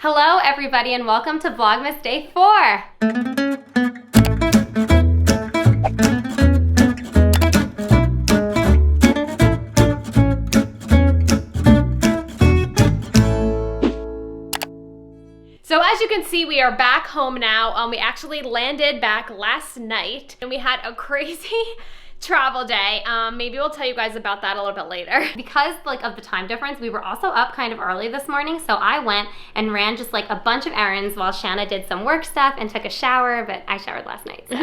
Hello everybody and welcome to Vlogmas Day 4. So as you can see, we are back home now. We actually landed back last night and we had a crazy travel day. Maybe we'll tell you guys about that a little bit later. Because of the time difference, we were also up kind of early this morning, so I went and ran just a bunch of errands while Shanna did some work stuff and took a shower, but I showered last night. So.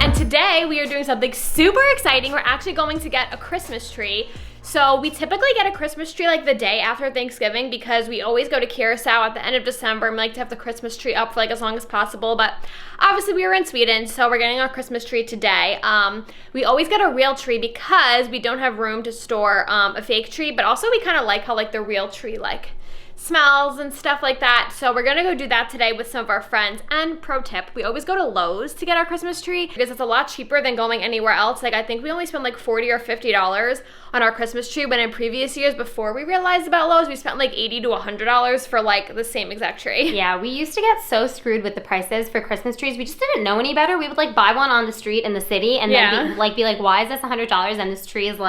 And today we are doing something super exciting. We're actually going to get a Christmas tree. So we typically get a Christmas tree the day after Thanksgiving because we always go to Curacao at the end of December and we like to have the Christmas tree up for as long as possible. But obviously we were in Sweden, so we're getting our Christmas tree today. We always get a real tree because we don't have room to store a fake tree, but also we kind of like how the real tree smells and stuff like that. So we're gonna go do that today with some of our friends. And pro tip, we always go to Lowe's to get our Christmas tree because it's a lot cheaper than going anywhere else. I think we only spend $40 or $50 on our Christmas tree, when in previous years before we realized about Lowe's, we spent $80 to $100 for the same exact tree. Yeah, we used to get so screwed with the prices for Christmas trees. We just didn't know any better. We would buy one on the street in the city and then be like, why is this $100 and this tree is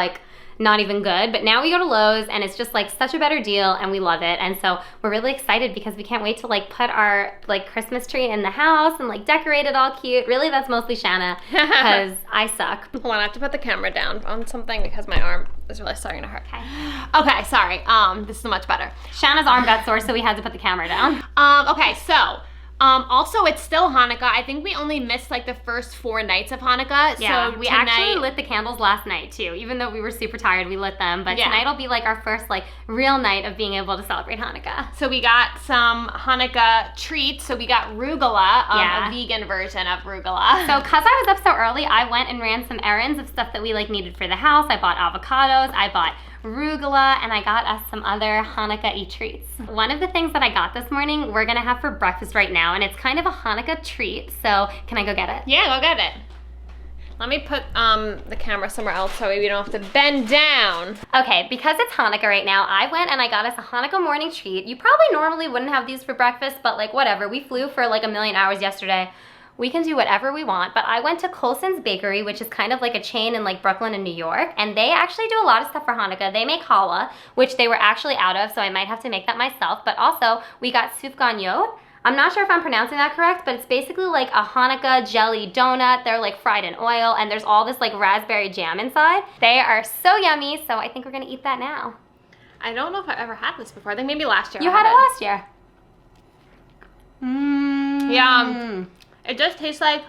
not even good? But now we go to Lowe's and it's just such a better deal and we love it. And so we're really excited because we can't wait to put our Christmas tree in the house and decorate it all cute. Really, that's mostly Shanna because I suck. Hold on, I have to put the camera down on something because my arm is really starting to hurt. Okay, sorry. This is much better. Shanna's arm got sore, so we had to put the camera down. Okay, so also, it's still Hanukkah. I think we only missed the first 4 nights of Hanukkah. Yeah, so we actually lit the candles last night too. Even though we were super tired, we lit them. But tonight will be our first real night of being able to celebrate Hanukkah. So we got some Hanukkah treats. So we got rugula, a vegan version of rugula. So cause I was up so early, I went and ran some errands of stuff that we needed for the house. I bought avocados, I bought arugula, and I got us some other Hanukkah-y treats. One of the things that I got this morning, we're gonna have for breakfast right now, and it's kind of a Hanukkah treat, so can I go get it? Yeah, go get it. Let me put the camera somewhere else so we don't have to bend down. Okay, because it's Hanukkah right now, I went and I got us a Hanukkah morning treat. You probably normally wouldn't have these for breakfast, but whatever. We flew for a million hours yesterday. We can do whatever we want, but I went to Colson's Bakery, which is kind of a chain in Brooklyn and New York, and they actually do a lot of stuff for Hanukkah. They make challah, which they were actually out of, so I might have to make that myself, but also we got sufganiyot. I'm not sure if I'm pronouncing that correct, but it's basically a Hanukkah jelly donut. They're fried in oil, and there's all this raspberry jam inside. They are so yummy, so I think we're gonna eat that now. I don't know if I've ever had this before. I think maybe last year. You had it last year. Yeah. It just tastes like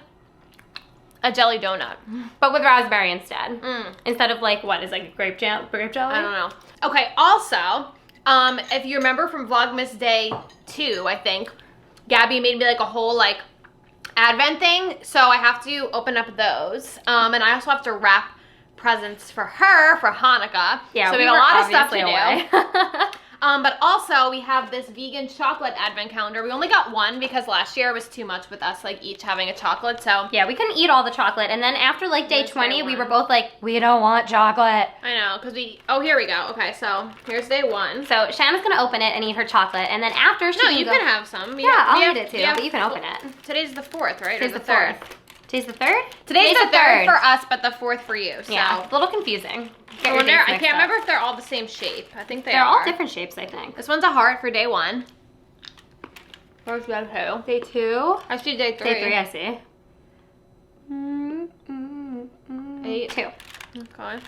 a jelly donut. But with raspberry instead. Instead of what is grape jelly? I don't know. Okay, also, if you remember from Vlogmas Day 2, I think, Gabby made me a whole Advent thing. So I have to open up those. And I also have to wrap presents for her for Hanukkah. Yeah, so we have a lot of stuff to do. But also we have this vegan chocolate advent calendar. We only got one because last year it was too much with us each having a chocolate, so. Yeah, we couldn't eat all the chocolate, and then after day 20, we were both we don't want chocolate. I know, because oh, here we go. Okay, so here's day 1. So Shanna's gonna open it and eat her chocolate, and then after she you can have some. I'll eat it too, but you can open it. Today's the 4th, right? Today's the 3rd. Today's the 3rd? Today's the 3rd for us, but the 4th for you, so. Yeah, it's a little confusing. I can't remember if they're all the same shape. I think they're all different shapes, I think. This one's a heart for day 1. Where's day 2? Day 2? I see day 3. Day 3, I see. 8. 2. Okay.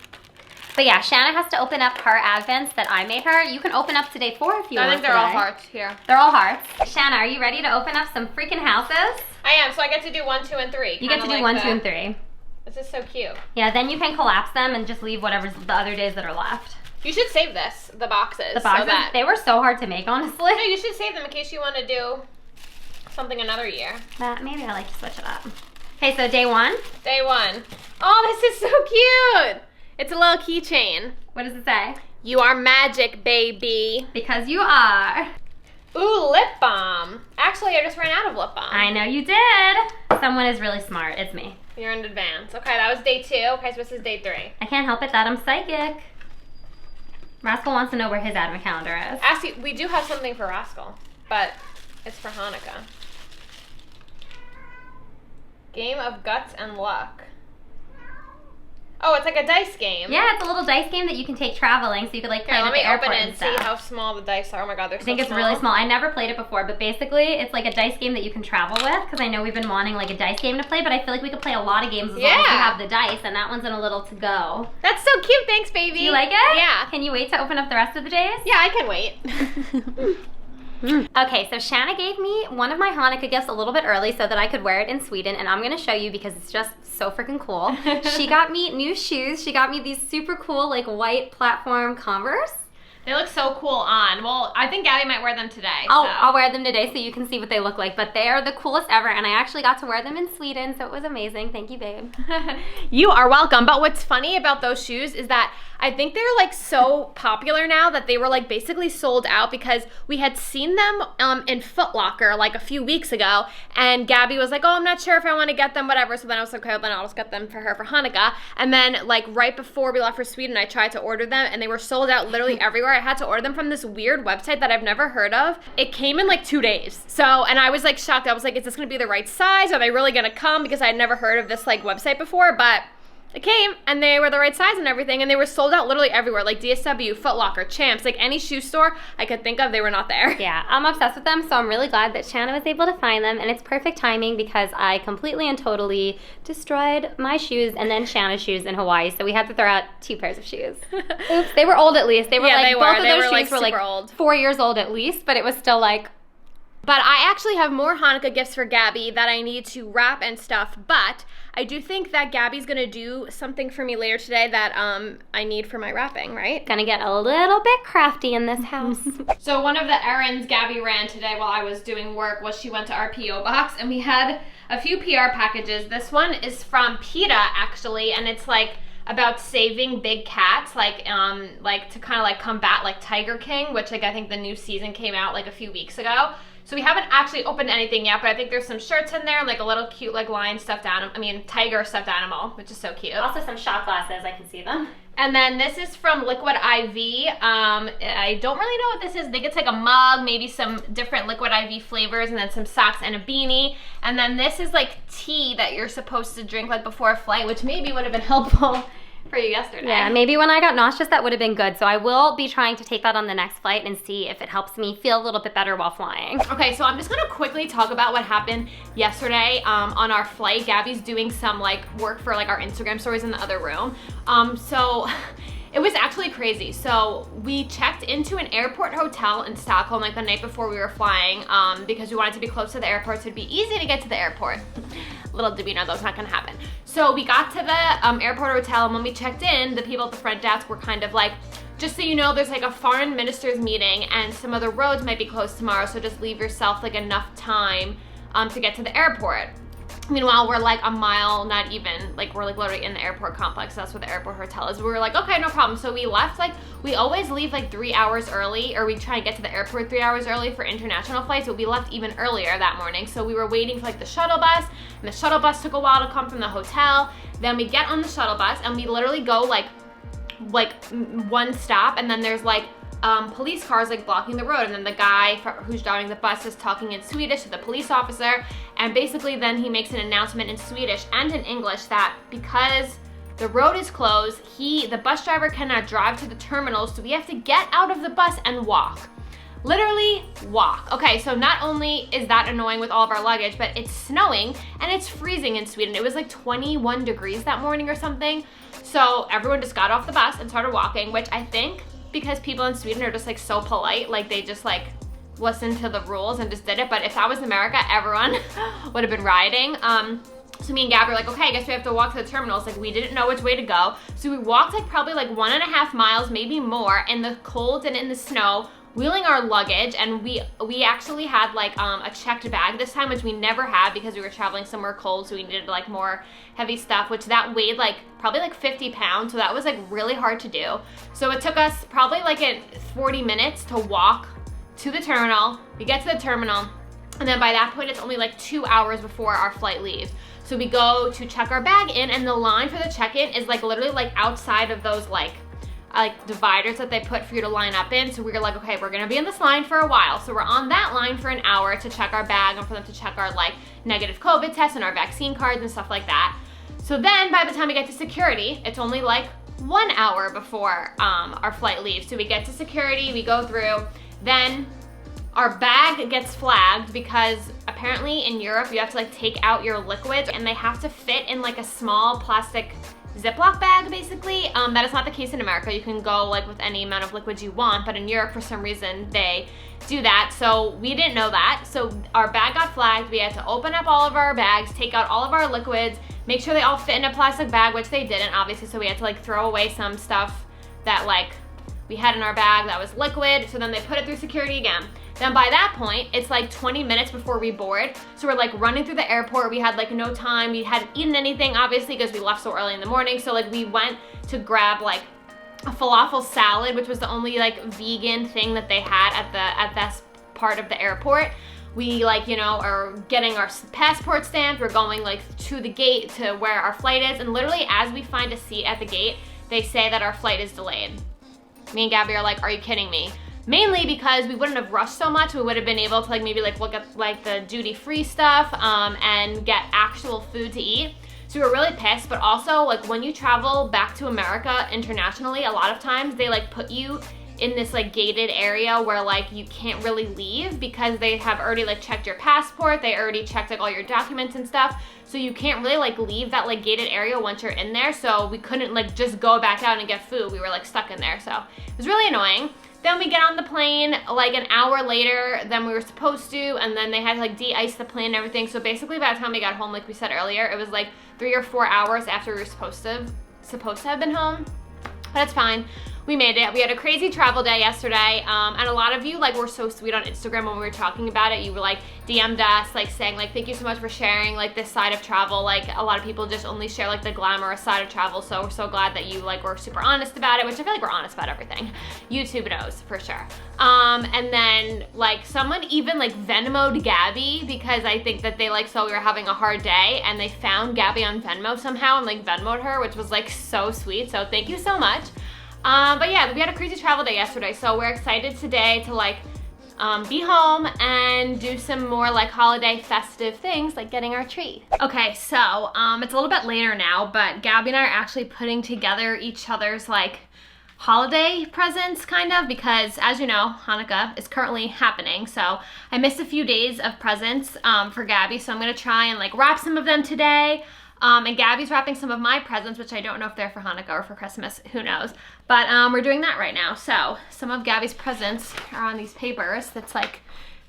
But yeah, Shanna has to open up her advents that I made her. You can open up to day 4 if you want. I think they're all hearts here. They're all hearts. Shanna, are you ready to open up some freaking houses? I am, so I get to do 1, 2, and 3. You get to do 1, 2, and 3. This is so cute. Yeah, then you can collapse them and just leave whatever's the other days that are left. You should save the boxes. The boxes? So they were so hard to make, honestly. No, you should save them in case you want to do something another year. Maybe I like to switch it up. Okay, so day 1? Day 1. Oh, this is so cute. It's a little keychain. What does it say? You are magic, baby. Because you are. Ooh, lip balm. Actually, I just ran out of lip balm. I know you did. Someone is really smart. It's me. You're in advance. Okay, that was day 2. Okay, so this is day 3. I can't help it that I'm psychic. Rascal wants to know where his advent calendar is. Actually, we do have something for Rascal, but it's for Hanukkah. Game of Guts and Luck. Oh, it's like a dice game. Yeah, it's a little dice game that you can take traveling, so you could like play Here, it at let me the airport open it and and stuff. see how small the dice are. Oh my god, they're so small. I think it's really small. I never played it before, but basically it's like a dice game that you can travel with, because I know we've been wanting like a dice game to play, but I feel like we could play a lot of games as long as we have the dice, and that one's in a little to go. That's so cute. Thanks, baby. Do you like it? Yeah. Can you wait to open up the rest of the days? Yeah, I can wait. Okay, so Shanna gave me one of my Hanukkah gifts a little bit early so that I could wear it in Sweden, and I'm going to show you because it's just so freaking cool. She got me new shoes. She got me these super cool like white platform Converse. They look so cool on. Well, I think Gabby might wear them today. I'll wear them today so you can see what they look like, but they are the coolest ever, and I actually got to wear them in Sweden, so it was amazing. Thank you, babe. You are welcome. But what's funny about those shoes is that I think they're like so popular now that they were like basically sold out, because we had seen them in Foot Locker like a few weeks ago, and Gabby was like, oh, I'm not sure if I want to get them, whatever. So then I was like, okay, well, then I'll just get them for her for Hanukkah. And then like right before we left for Sweden, I tried to order them and they were sold out literally everywhere. I had to order them from this weird website that I've never heard of. It came in like 2 days. So, and I was like shocked. I was like, is this gonna be the right size? Are they really gonna come? Because I had never heard of this like website before, but it came and they were the right size and everything, and they were sold out literally everywhere, like DSW, Foot Locker, Champs, like any shoe store I could think of, they were not there. Yeah, I'm obsessed with them, so I'm really glad that Shanna was able to find them, and it's perfect timing because I completely and totally destroyed my shoes and then Shanna's shoes in Hawaii, so we had to throw out 2 pairs of shoes. Oops, they were old at least. They were like, both of those shoes were like old. 4 years old at least, but it was still like. But I actually have more Hanukkah gifts for Gabby that I need to wrap and stuff, but I do think that Gabby's gonna do something for me later today that I need for my wrapping, right? Gonna get a little bit crafty in this house. So one of the errands Gabby ran today while I was doing work was she went to our P.O. box, and we had a few PR packages. This one is from PETA actually, and it's like about saving big cats, like to kind of like combat like Tiger King, which like I think the new season came out like a few weeks ago. So we haven't actually opened anything yet, but I think there's some shirts in there, like a little cute like lion stuffed animal, tiger stuffed animal, which is so cute. Also some shot glasses, I can see them. And then this is from Liquid IV. I don't really know what this is. I think it's like a mug, maybe some different Liquid IV flavors, and then some socks and a beanie. And then this is like tea that you're supposed to drink like before a flight, which maybe would have been helpful for you yesterday. Yeah, maybe when I got nauseous that would have been good. So I will be trying to take that on the next flight and see if it helps me feel a little bit better while flying. Okay, so I'm just gonna quickly talk about what happened yesterday on our flight. Gabby's doing some like work for like our Instagram stories in the other room. So it was actually crazy. So we checked into an airport hotel in Stockholm like the night before we were flying because we wanted to be close to the airport so it'd be easy to get to the airport. Little did we know that was not gonna happen. So we got to the airport hotel, and when we checked in, the people at the front desk were kind of like, just so you know, there's like a foreign ministers meeting and some of the roads might be closed tomorrow, so just leave yourself like enough time to get to the airport. Meanwhile, we're like a mile, not even, like we're like literally in the airport complex. That's where the airport hotel is. We were like, okay, no problem. So we left, like, we always leave like 3 hours early, or we try and get to the airport 3 hours early for international flights, but we left even earlier that morning. So we were waiting for like the shuttle bus, and the shuttle bus took a while to come from the hotel. Then we get on the shuttle bus, and we literally go like one stop, and then there's like police cars like blocking the road, and then the guy who's driving the bus is talking in Swedish to the police officer, and basically then he makes an announcement in Swedish and in English that because the road is closed, the bus driver cannot drive to the terminals, so we have to get out of the bus and walk. Literally walk. Okay, so not only is that annoying with all of our luggage, but it's snowing and it's freezing in Sweden. It was like 21 degrees that morning or something. So everyone just got off the bus and started walking, which I think because people in Sweden are just like so polite, like they just like listened to the rules and just did it. But if that was America, everyone would have been rioting. So me and Gab were like, okay, I guess we have to walk to the terminals. Like we didn't know which way to go. So we walked like probably like 1.5 miles, maybe more, in the cold and in the snow, wheeling our luggage. And we actually had like a checked bag this time, which we never had because we were traveling somewhere cold, so we needed like more heavy stuff, which that weighed like probably like 50 pounds. So that was like really hard to do. So it took us probably like 40 minutes to walk to the terminal. We get to the terminal, and then by that point it's only like 2 hours before our flight leaves. So we go to check our bag in, and the line for the check-in is like literally like outside of those like dividers that they put for you to line up in. So we were like, okay, we're gonna be in this line for a while. So we're on that line for an hour to check our bag and for them to check our like negative COVID tests and our vaccine cards and stuff like that. So then by the time we get to security, it's only like 1 hour before our flight leaves. So we get to security, we go through, then our bag gets flagged because apparently in Europe you have to like take out your liquids and they have to fit in like a small plastic Ziploc bag basically. That is not the case in America. You can go like with any amount of liquids you want, but in Europe for some reason they do that. So we didn't know that. So our bag got flagged. We had to open up all of our bags, take out all of our liquids, make sure they all fit in a plastic bag, which they didn't obviously. So we had to like throw away some stuff that like we had in our bag that was liquid. So then they put it through security again. Then by that point, it's like 20 minutes before we board. So we're like running through the airport. We had like no time. We hadn't eaten anything, obviously, because we left so early in the morning. So like we went to grab like a falafel salad, which was the only like vegan thing that they had at this part of the airport. We like, you know, are getting our passport stamped. We're going like to the gate to where our flight is. And literally as we find a seat at the gate, they say that our flight is delayed. Me and Gabby are like, are you kidding me? Mainly because we wouldn't have rushed so much. We would have been able to like maybe like look at like the duty-free stuff and get actual food to eat. So we were really pissed, but also like when you travel back to America internationally, a lot of times they like put you in this like gated area where like you can't really leave because they have already like checked your passport, they already checked like all your documents and stuff. So you can't really like leave that like gated area once you're in there. So we couldn't like just go back out and get food. We were like stuck in there. So it was really annoying. Then we get on the plane like an hour later than we were supposed to, and then they had to like de-ice the plane and everything. So basically by the time we got home, like we said earlier, it was like 3 or 4 hours after we were supposed to have been home. But it's fine. We made it. We had a crazy travel day yesterday, and a lot of you like were so sweet on Instagram when we were talking about it. You were like DM'd us like saying like thank you so much for sharing like this side of travel. Like a lot of people just only share like the glamorous side of travel, so we're so glad that you like were super honest about it, which I feel like we're honest about everything. YouTube knows for sure. And then like someone even like Venmo'd Gabby because I think that they like saw we were having a hard day and they found Gabby on Venmo somehow and like Venmo'd her, which was like so sweet. So thank you so much. But yeah, we had a crazy travel day yesterday, so we're excited today to like be home and do some more like holiday festive things like getting our tree. Okay, so it's a little bit later now, but Gabby and I are actually putting together each other's like holiday presents kind of because as you know, Hanukkah is currently happening. So I missed a few days of presents for Gabby, so I'm gonna try and like wrap some of them today. And Gabby's wrapping some of my presents, which I don't know if they're for Hanukkah or for Christmas, who knows. But we're doing that right now. So some of Gabby's presents are on these papers. That's like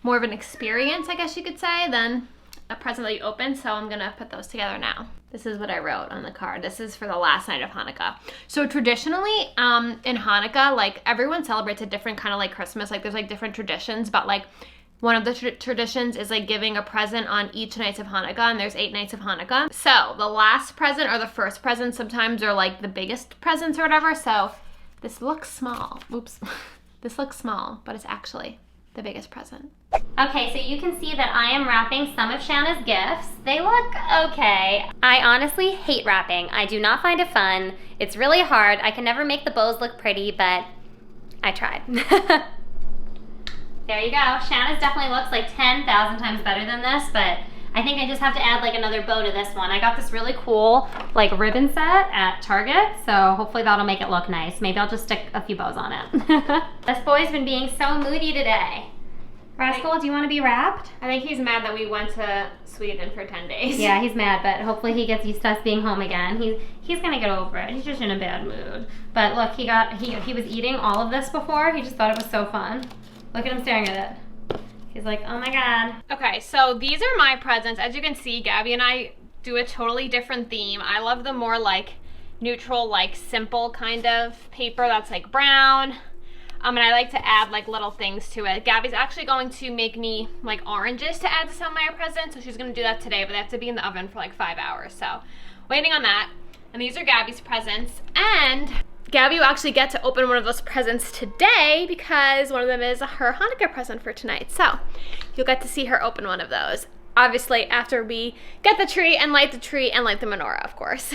more of an experience, I guess you could say, than a present that you open. So I'm gonna put those together now. This is what I wrote on the card. This is for the last night of Hanukkah. So traditionally in Hanukkah, like everyone celebrates a different kind of like Christmas. Like there's like different traditions, but like one of the traditions is like giving a present on each night of Hanukkah, and there's 8 nights of Hanukkah. So the last present or the first present sometimes are like the biggest presents or whatever. So this looks small. Oops. This looks small, but it's actually the biggest present. Okay, so you can see that I am wrapping some of Shanna's gifts. They look okay. I honestly hate wrapping. I do not find it fun. It's really hard. I can never make the bows look pretty, but I tried. There you go. Shanna's definitely looks like 10,000 times better than this, but I think I just have to add like another bow to this one. I got this really cool like ribbon set at Target, so hopefully that'll make it look nice. Maybe I'll just stick a few bows on it. This boy's been being so moody today. Rascal, do you want to be wrapped? I think he's mad that we went to Sweden for 10 days. Yeah, he's mad, but hopefully he gets used to us being home again. He's gonna get over it. He's just in a bad mood. But look, he was eating all of this before. He just thought it was so fun. Look at him staring at it. He's like, oh my God. Okay, so these are my presents. As you can see, Gabby and I do a totally different theme. I love the more like neutral, like simple kind of paper that's like brown. And I like to add like little things to it. Gabby's actually going to make me like oranges to add to some of my presents. So she's gonna do that today, but they have to be in the oven for like 5 hours. So waiting on that. And these are Gabby's presents. And Gabby will actually get to open one of those presents today because one of them is her Hanukkah present for tonight. So you'll get to see her open one of those. obviously after we get the tree and light the menorah, of course.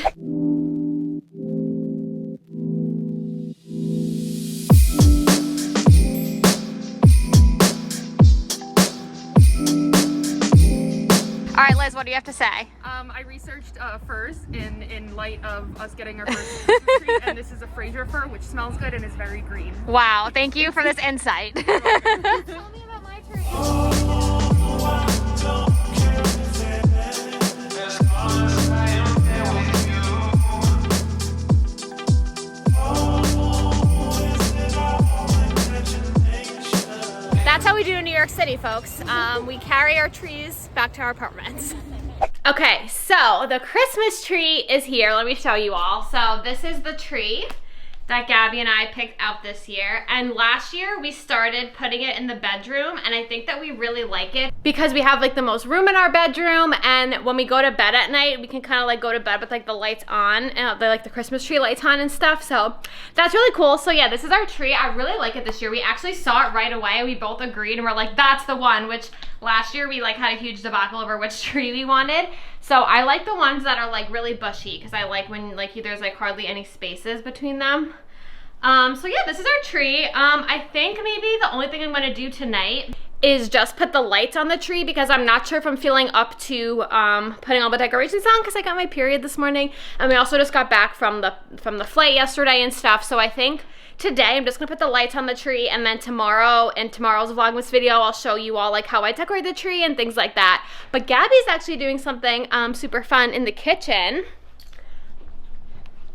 All right, Liz, what do you have to say? I researched furs in light of us getting our first Christmas tree, and this is a Fraser fir, which smells good and is very green. Wow, thank you for this insight. Tell me about my tree. That's how we do in New York City, folks. We carry our trees back to our apartments. Okay, so the Christmas tree is here. Let me show you all. So this is the tree that Gabby and I picked out this year. And last year we started putting it in the bedroom, and I think that we really like it because we have like the most room in our bedroom, and when we go to bed at night, we can kind of like go to bed with like the lights on, and the Christmas tree lights on and stuff. So that's really cool. So yeah, this is our tree. I really like it this year. We actually saw it right away. We both agreed and we're like, that's the one, which last year we like had a huge debacle over which tree we wanted. So I like the ones that are like really bushy because I like when like there's like hardly any spaces between them. So yeah, this is our tree. I think maybe the only thing I'm gonna do tonight is just put the lights on the tree because I'm not sure if I'm feeling up to putting all the decorations on because I got my period this morning, and we also just got back from the flight yesterday and stuff. So I think today I'm just gonna put the lights on the tree, and then tomorrow in tomorrow's Vlogmas video I'll show you all like how I decorate the tree and things like that. But Gabby's actually doing something super fun in the kitchen.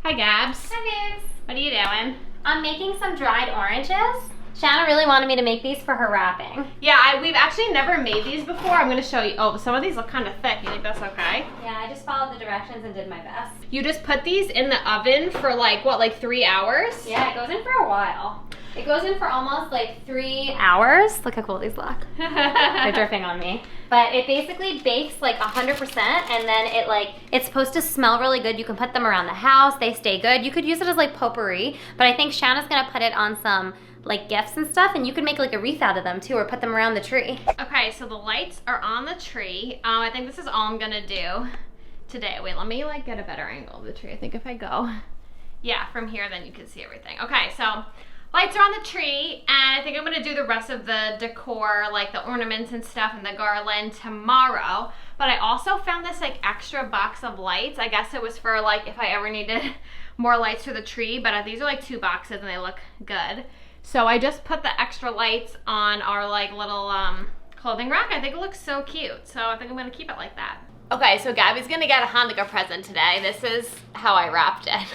Hi Gabs. Hi, babes. What are you doing? I'm making some dried oranges. Shanna really wanted me to make these for her wrapping. Yeah, we've actually never made these before. I'm gonna show you. Oh, some of these look kind of thick. You think that's okay? Yeah, I just followed the directions and did my best. You just put these in the oven for like, what, like 3 hours? Yeah, it goes in for a while. It goes in for almost like 3 hours. Look how cool these look. They're dripping on me. But it basically bakes like 100%, and then it's supposed to smell really good. You can put them around the house. They stay good. You could use it as like potpourri, but I think Shanna's gonna put it on some like gifts and stuff, and you can make like a wreath out of them too, or put them around the tree. Okay, so the lights are on the tree. I think this is all I'm gonna do today. Wait, let me like get a better angle of the tree. I think if I go, yeah, from here, then you can see everything. Okay, so lights are on the tree, and I think I'm gonna do the rest of the decor, like the ornaments and stuff and the garland tomorrow. But I also found this like extra box of lights. I guess it was for like if I ever needed more lights for the tree, but these are like 2 boxes and they look good. So I just put the extra lights on our like little clothing rack. I think it looks so cute. So I think I'm gonna keep it like that. Okay, so Gabby's gonna get a Hanukkah present today. This is how I wrapped it.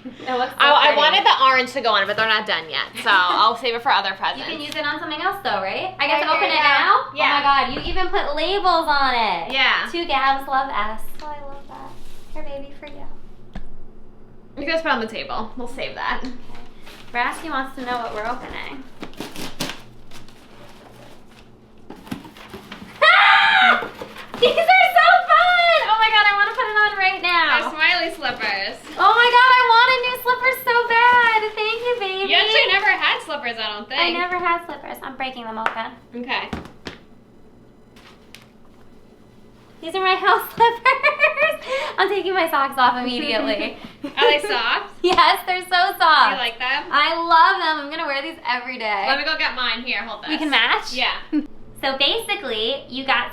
It looks so I pretty. wanted the orange to go on it, but they're not done yet. So I'll save it for other presents. You can use it on something else though, right? I get to Okay, open it yeah. now? Yeah. Oh my god, you even put labels on it. Yeah. 2 Gabs love S. Oh, I love that. Here, baby, for you. You can just put it on the table. We'll save that. Brasky wants to know what we're opening. These are so fun! Oh my god, I want to put it on right now. Our smiley slippers. Oh my god, I wanted new slippers so bad. Thank you, baby. You actually never had slippers, I don't think. I never had slippers. I'm breaking them open. Okay. These are my house slippers. I'm taking my socks off immediately. Are they soft? Yes, they're so Do soft. you like them? I love them. I'm gonna wear these every day. Let me go get mine. Here, hold this. We can match? Yeah. So basically, you got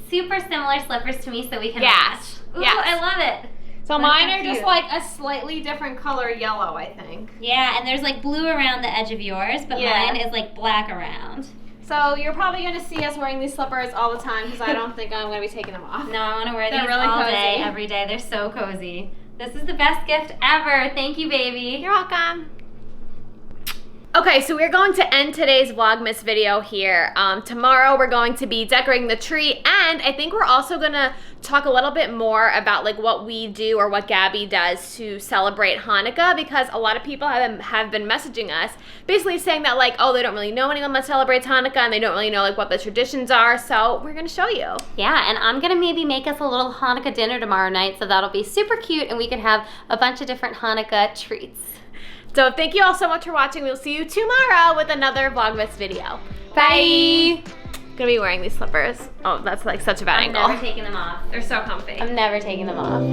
super similar slippers to me so we can Yes. match. Ooh, Yes. I love it. So Look mine how are just cute. like a slightly different color yellow, I think. Yeah, and there's like blue around the edge of yours, but Yeah. mine is like black around. So you're probably going to see us wearing these slippers all the time because I don't think I'm going to be taking them off. No, I want to wear They're these really all cozy. day, every day. They're so cozy. This is the best gift ever. Thank you, baby. You're welcome. Okay, so we're going to end today's Vlogmas video here. Tomorrow we're going to be decorating the tree, and I think we're also gonna talk a little bit more about like what we do or what Gabby does to celebrate Hanukkah, because a lot of people have been messaging us basically saying that like, oh, they don't really know anyone that celebrates Hanukkah and they don't really know like what the traditions are, so we're gonna show you. Yeah, and I'm gonna maybe make us a little Hanukkah dinner tomorrow night, so that'll be super cute and we can have a bunch of different Hanukkah treats. So thank you all so much for watching. We'll see you tomorrow with another Vlogmas video. Bye. gonna be wearing these slippers. Oh, that's like such a bad I'm angle. never taking them off. They're so comfy. I'm never taking them off.